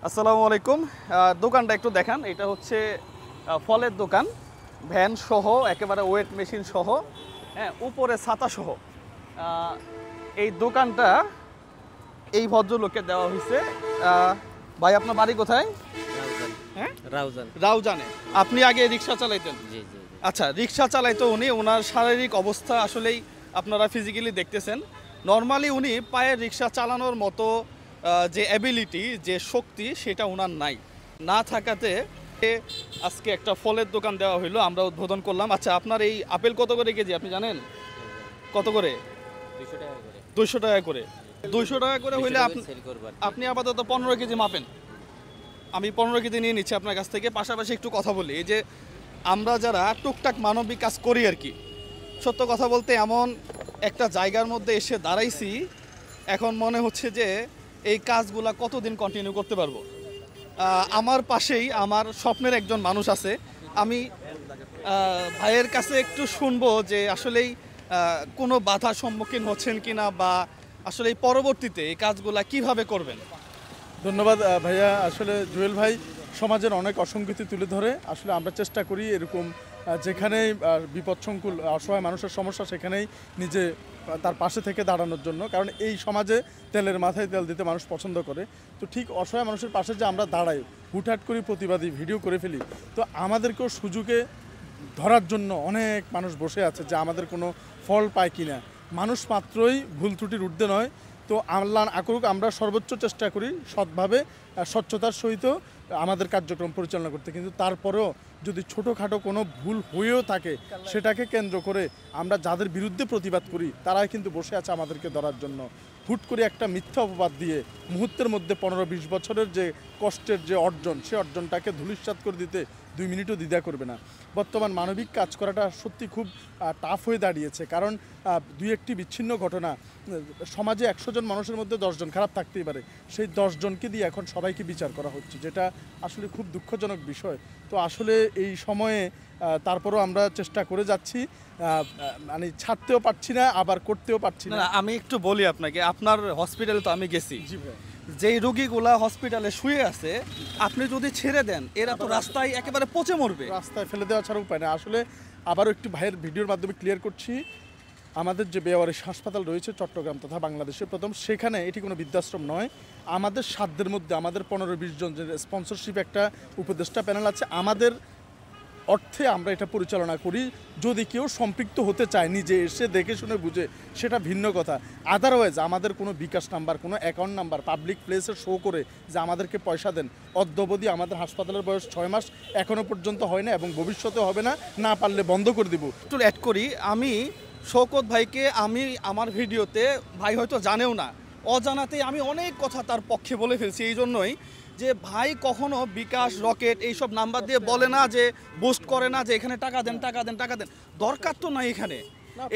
আসসালামু আলাইকুম। দোকানটা একটু দেখান। এটা হচ্ছে ফলের দোকান, ভ্যান সহ, একেবারে ওয়েট মেশিন সহ, হ্যাঁ, উপরে ছাতা সহ। এই দোকানটা এই ভদ্রলোককে দেওয়া হয়েছে। ভাই, আপনার বাড়ি কোথায়? রাউজান। হ্যাঁ, রাউজান। রাউজানে। আপনি আগে রিক্সা চালাইতেন? জি জি জি। আচ্ছা, রিক্সা চালাইতো উনি। ওনার শারীরিক অবস্থা আসলেই আপনারা ফিজিক্যালি দেখতেছেন। নর্মালি উনি পায়ের রিক্সা চালানোর মতো যে অ্যাবিলিটি, যে শক্তি, সেটা ওনার নাই। না থাকাতে আজকে একটা ফলের দোকান দেওয়া হইলো, আমরা উদ্বোধন করলাম। আচ্ছা, আপনার এই আপেল কত করে কেজি আপনি জানেন? কত করে? 200 টাকা করে। 200 টাকা করে। 200 টাকা করে হইলে 200 টাকায় সেল করব আর কি। আপনি আপাতত 15 কেজি মাপেন। আমি 15 কেজি নিয়ে নিচ্ছি আপনার কাছ থেকে। পাশাপাশি একটু কথা বলি, এই যে আমরা যারা টুকটাক মানবিক কাজ করি আর কি, সত্য কথা বলতে এমন একটা জায়গার মধ্যে এসে দাঁড়াইছি, এখন মনে হচ্ছে যে এই কাজগুলা কতদিন কন্টিনিউ করতে পারবো। আমার পাশেই আমার স্বপ্নের একজন মানুষ আছে। আমি ভাইয়ের কাছে একটু শুনবো যে আসলেই কোনো বাধার সম্মুখীন হচ্ছেন কিনা, বা আসলে পরবর্তীতে এই কাজগুলা কিভাবে করবেন। ধন্যবাদ ভাইয়া। আসলে জুয়েল ভাই সমাজের অনেক অসঙ্গতি তুলে ধরে। আসলে আমরা চেষ্টা করি এরকম যেখানেই বিপদসংকুল অসহায় মানুষের সমস্যা, সেখানেই নিজে তার পাশে থেকে দাঁড়ানোর জন্য। কারণ এই সমাজে তেলের মাথায় তেল দিতে মানুষ পছন্দ করে। তো ঠিক অসহায় মানুষের পাশে যে আমরা দাঁড়াই, হুটহাট করি, প্রতিবাদী ভিডিও করে ফেলি, তো আমাদেরকেও সুযোগে ধরার জন্য অনেক মানুষ বসে আছে যে আমাদের কোনো ফল পায় কিনা। মানুষ মাত্রই ভুল ত্রুটির ঊর্ধ্বে নয়। তো আল্লাহ না করুক, আমরা সর্বোচ্চ চেষ্টা করি সৎভাবে স্বচ্ছতার সহিত আমাদের কার্যক্রম পরিচালনা করতে। কিন্তু তারপরেও যদি ছোটোখাটো কোনো ভুল হয়েও থাকে, সেটাকে কেন্দ্র করে আমরা যাদের বিরুদ্ধে প্রতিবাদ করি, তারাই কিন্তু বসে আছে আমাদেরকে ধরার জন্য। হুট করে একটা মিথ্যা অপবাদ দিয়ে মুহূর্তের মধ্যে 15-20 বছরের যে কষ্টের যে অর্জন, সে অর্জনটাকে ধূলিসাৎ করে দিতে 2 মিনিটও দ্বিধা করবে না। বর্তমান মানবিক কাজ করাটা সত্যি খুব টাফ হয়ে দাঁড়িয়েছে। কারণ 2-1টি বিচ্ছিন্ন ঘটনা, সমাজে 100 জন মানুষের মধ্যে 10 জন খারাপ থাকতেই পারে, সেই 10 জনকে দিয়ে এখন সবাইকে বিচার করা হচ্ছে, যেটা আসলে খুব দুঃখজনক বিষয়। তো আসলে এই সময়ে তারপরও আমরা চেষ্টা করে যাচ্ছি, মানে ছাড়তেও পারছি না, আবার করতেও পারছি না। আমি একটু বলি আপনাকে, আপনার হসপিটালে তো আমি গেছি। জি ভাই। যেই রোগীগুলা হসপিটালে শুয়ে আছে, আপনি যদি ছেড়ে দেন, এরা তো রাস্তায় একেবারে পচে মরবে। রাস্তায় ফেলে দেওয়া ছাড়া উপায় না। আসলে আবারও একটু ভাইয়ের ভিডিওর মাধ্যমে ক্লিয়ার করছি, আমাদের যে বেওয়ারিশ হাসপাতাল রয়েছে চট্টগ্রাম তথা বাংলাদেশের প্রথম, সেখানে এটি কোনো বৃদ্ধাশ্রম নয়। আমাদের সাধ্যের মধ্যে আমাদের 15-20 জন যে স্পন্সরশিপ একটা উপদেষ্টা প্যানেল আছে, আমাদের অর্থে আমরা এটা পরিচালনা করি। যদি কেউ সম্পৃক্ত হতে চায়, নিজে এসে দেখে শুনে বুঝে, সেটা ভিন্ন কথা। আদারওয়াইজ আমাদের কোনো বিকাশ নাম্বার, কোনো অ্যাকাউন্ট নাম্বার পাবলিক প্লেসে শো করে যে আমাদেরকে পয়সা দেন, অদ্যাবধি আমাদের হাসপাতালের বয়স 6 মাস, এখনও পর্যন্ত হয় না এবং ভবিষ্যতে হবে না। না পারলে বন্ধ করে দিব। একটু অ্যাড করি, আমি শওকত ভাইকে, আমি আমার ভিডিওতে, ভাই হয়তো জানেও না, অজানাতেই আমি অনেক কথা তার পক্ষে বলে ফেলছি। এই জন্যই যে ভাই কখনো বিকাশ, রকেট এইসব নাম্বার দিয়ে বলে না, যে বুস্ট করে না যে এখানে টাকা দেন, টাকা দেন, টাকা দেন। দরকার তো নাই এখানে।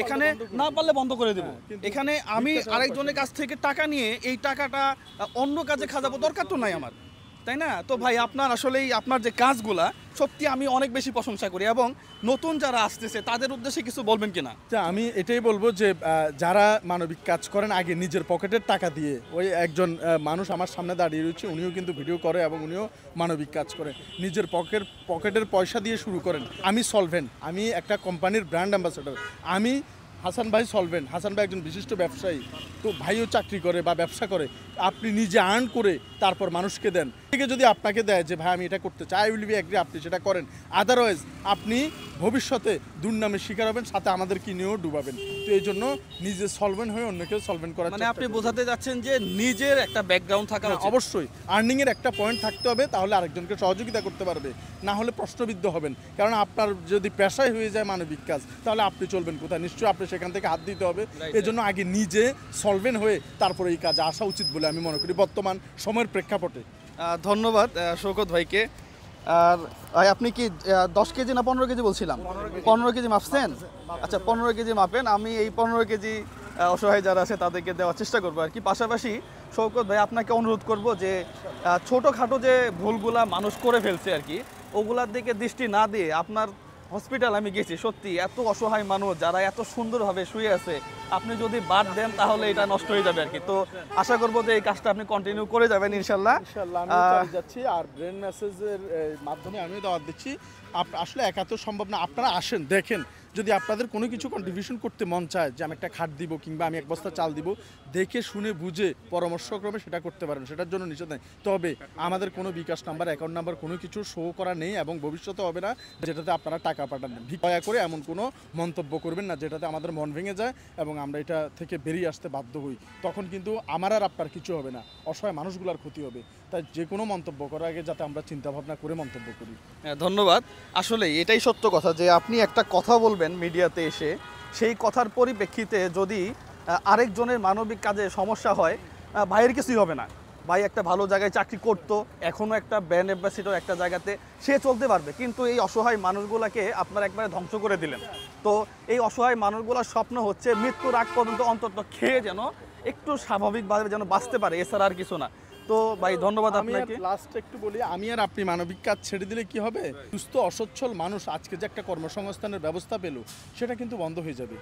এখানে না পারলে বন্ধ করে দেবো। এখানে আমি আরেকজনের কাছ থেকে টাকা নিয়ে এই টাকাটা অন্য কাজে খাজাবো, দরকার তো নাই আমার, তাই না? তো ভাই, আপনার আসলেই আপনার যে কাজগুলা সত্যি আমি অনেক বেশি প্রশংসা করি, এবং নতুন যারা আসতেছে তাদের উদ্দেশ্যে কিছু বলবেন কিনা? আমি এটাই বলবো যে যারা মানবিক কাজ করেন, আগে নিজের পকেটের টাকা দিয়ে, ওই একজন মানুষ আমার সামনে দাঁড়িয়ে রয়েছে, উনিও কিন্তু ভিডিও করে এবং উনিও মানবিক কাজ করে, নিজের পকেটের পয়সা দিয়ে শুরু করেন। আমি সলভেন্ট, আমি একটা কোম্পানির ব্র্যান্ড অ্যাম্বাসেডর, আমি হাসান ভাই সলভেন্ট, হাসান ভাই একজন বিশিষ্ট ব্যবসায়ী, তো ভাইও চাকরি করে বা ব্যবসা করে। আপনি নিজে আর্ন করে তারপর মানুষকে দেন। ঠিক যদি আপনাকে দেয় যে ভাই আমি এটা করতে চাই, আই উইল বি এগ্রি, আপনি সেটা করেন। আদারওয়াইজ আপনি ভবিষ্যতে দুর্নামের শিকার হবেন, সাথে আমাদেরকে নিয়েও ডুবাবেন। তো এই জন্য নিজে সলভেন্ট হয়ে অন্যকেও সলভেন্ট করার, মানে আপনি বোঝাতে যাচ্ছেন যে নিজের একটা ব্যাকগ্রাউন্ড থাকা উচিত। অবশ্যই আর্নিংয়ের একটা পয়েন্ট থাকতে হবে, তাহলে আরেকজনকে সহযোগিতা করতে পারবে। না হলে প্রশ্নবিদ্ধ হবেন। কারণ আপনার যদি পেশায় হয়ে যায় মানবিক কাজ, তাহলে আপনি চলবেন কোথায়? নিশ্চয়ই আপনি সেখান থেকে হাত দিতে হবে। এজন্য আগে নিজে সলভেন্ট হয়ে তারপরে এই কাজে আসা উচিত বলে আমি মনে করি বর্তমান সময়ের প্রেক্ষাপটে। ধন্যবাদ শওকত ভাইকে। আর ভাই, আপনি কি 10 কেজি না 15 কেজি বলছিলাম? 15 কেজি মাপছেন? আচ্ছা, 15 কেজি মাপেন। আমি এই 15 কেজি অসহায় যারা আছে তাদেরকে দেওয়ার চেষ্টা করবো আর কি। পাশাপাশি শওকত ভাই, আপনাকে অনুরোধ করব যে ছোটোখাটো যে ভুলগুলা মানুষ করে ফেলছে আর কি, ওগুলার দিকে দৃষ্টি না দিয়ে, আপনার হসপিটাল আমি গেছি, সত্যি এত অসহায় মানুষ যারা এত সুন্দরভাবে শুয়ে আছে, আপনি যদি বাদ দেন তাহলে এটা নষ্ট হয়ে যাবে আর কি। তো আশা করবো যে এই কাজটা আপনি কন্টিনিউ করে যাবেন ইনশাল্লাহ। ইনশাআল্লাহ আমি চালিয়ে যাচ্ছি। আর ব্রেন মেসেজের মাধ্যমে আমিও দাওয়াত দিচ্ছি। আসলে একা তো সম্ভব না, আপনারা আসেন দেখেন, যদি আপনাদের কোনো কিছু কন্ট্রিবিউশন করতে মন চায় যে আমি একটা খাট দিব কিংবা আমি এক বস্তা চাল দিব, দেখে শুনে বুঝে পরামর্শক্রমে সেটা করতে পারেন, সেটার জন্য নিষেধ নেই। তবে আমাদের কোনো বিকাশ নাম্বার, অ্যাকাউন্ট নাম্বার কোনো কিছু শো করা নেই এবং ভবিষ্যতে হবে না যেটাতে আপনারা টাকা পাঠাবেন। দয়া করে এমন কোনো মন্তব্য করবেন না যেটাতে আমাদের মন ভেঙে যায় এবং আমরা এটা থেকে বেরিয়ে আসতে বাধ্য হই। তখন কিন্তু আমার আর আপনার কিছু হবে না, অসহায় মানুষগুলোর ক্ষতি হবে। তাই যে কোনো মন্তব্য করার আগে যাতে আমরা চিন্তা ভাবনা করে মন্তব্য করি। হ্যাঁ, ধন্যবাদ। আসলে এটাই সত্য কথা যে আপনি একটা কথা বলবেন মিডিয়াতে এসে, সেই কথার পরিপ্রেক্ষিতে যদি আরেকজনের মানবিক কাজে সমস্যা হয়, ভাইয়ের কিছুই হবে না। ভাই একটা ভালো জায়গায় চাকরি করতো, এখনও একটা ব্র্যান্ড অ্যাম্বাসিডর একটা জায়গাতে সে চলতে পারবে, কিন্তু এই অসহায় মানুষগুলোকে আপনারা একবারে ধ্বংস করে দিলেন। তো এই অসহায় মানুষগুলোর স্বপ্ন হচ্ছে মৃত্যুর আগ পর্যন্ত অন্তত খেয়ে যেন একটু স্বাভাবিকভাবে যেন বাঁচতে পারে, এছাড়া আর কিছু না। তো ভাই ধন্যবাদ আপনাকে। লাস্ট একটু বলি, আমি আর আপনি মানবিক কাজ ছেড়ে দিলে কি হবে, সুস্থ অসচ্ছল মানুষ আজকে যে একটা কর্মসংস্থানের ব্যবস্থা পেল সেটা কিন্তু বন্ধ হয়ে যাবে।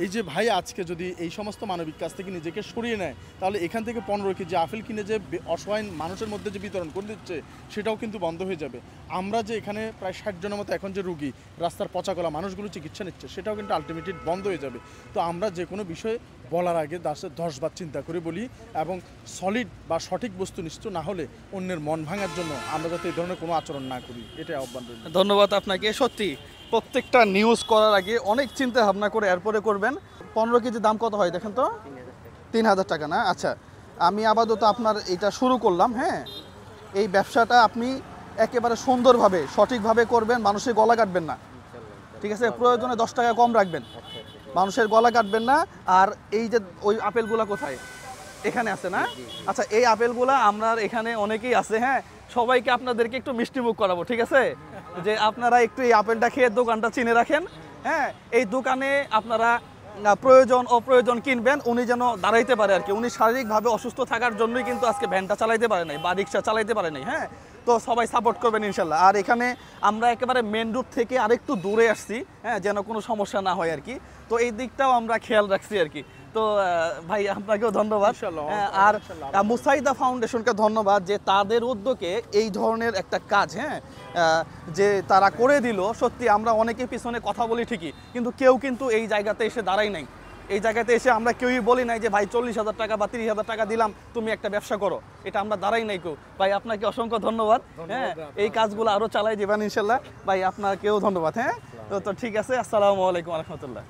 এই যে ভাই আজকে যদি এই সমস্ত মানবিক কাজ থেকে নিজেকে সরিয়ে নেয়, তাহলে এখান থেকে 15 কেজি আপেল কিনে যে অসহায় মানুষের মধ্যে যে বিতরণ করে দিচ্ছে সেটাও কিন্তু বন্ধ হয়ে যাবে। আমরা যে এখানে প্রায় 60 জনের মতো এখন যে রুগী রাস্তার পচাগলা মানুষগুলো চিকিৎসা নিচ্ছে সেটাও কিন্তু আলটিমেটলি বন্ধ হয়ে যাবে। তো আমরা যে কোনো বিষয়ে বলার আগে 10বার চিন্তা করে বলি এবং সলিড বা সঠিক বস্তুনিষ্ঠ না হলে অন্যের মন ভাঙার জন্য আমরা যাতে এই ধরনের কোনো আচরণ না করি, এটাই আহ্বান রইল। ধন্যবাদ আপনাকে। সত্যি প্রত্যেকটা নিউজ করার আগে অনেক চিন্তা ভাবনা করে এরপরে করবেন। 15 কেজি দাম কত হয় দেখেন তো? 3000 টাকা না? আচ্ছা, আমি আপাতত আপনার এটা শুরু করলাম। হ্যাঁ, এই ব্যবসাটা আপনি একেবারে সুন্দরভাবে সঠিকভাবে করবেন, মানুষের গলা কাটবেন না, ঠিক আছে? প্রয়োজনে 10 টাকা কম রাখবেন, মানুষের গলা কাটবেন না। আর এই যে ওই আপেলগুলা কোথায়? এখানে আছে না? আচ্ছা, এই আপেলগুলা আমরা এখানে অনেকেই আছে। হ্যাঁ, সবাইকে আপনাদেরকে একটু মিষ্টিমুখ করাবো, ঠিক আছে? যে আপনারা একটু এই আপেলটা খেয়ে দোকানটা চিনে রাখেন। হ্যাঁ, এই দোকানে আপনারা প্রয়োজন অপ্রয়োজন কিনবেন, উনি যেন দাঁড়াইতে পারে আর কি। উনি শারীরিকভাবে অসুস্থ থাকার জন্যই কিন্তু আজকে ভ্যানটা চালাইতে পারে নাই বা রিক্সা চালাইতে পারে নাই। হ্যাঁ, তো সবাই সাপোর্ট করবেন ইনশাল্লাহ। আর এখানে আমরা একেবারে মেন রোড থেকে আরেকটু দূরে আসছি, হ্যাঁ, যেন কোনো সমস্যা না হয় আর কি। তো এই দিকটাও আমরা খেয়াল রাখছি আর কি। তো ভাই আপনাকেও ধন্যবাদ। আর মুসাইদা ফাউন্ডেশনকে ধন্যবাদ যে তাদের উদ্যোগে এই ধরনের একটা কাজ, হ্যাঁ, যে তারা করে দিল। সত্যি আমরা অনেকে পিছনে কথা বলি ঠিকই, কিন্তু কেউ কিন্তু এই জায়গাতে এসে দাঁড়াই নাই। এই জায়গাতে এসে আমরা কেউই বলি নাই যে ভাই 40,000 টাকা বা 30,000 টাকা দিলাম, তুমি একটা ব্যবসা করো। এটা আমরা দাঁড়াই নাই কেউ। ভাই আপনাকে অসংখ্য ধন্যবাদ। হ্যাঁ, এই কাজগুলো আরও চালাই যাবেন ইনশাল্লাহ। ভাই আপনাকেও ধন্যবাদ। হ্যাঁ, তো ঠিক আছে। আসসালামু আলাইকুম রহমতুল্লাহ।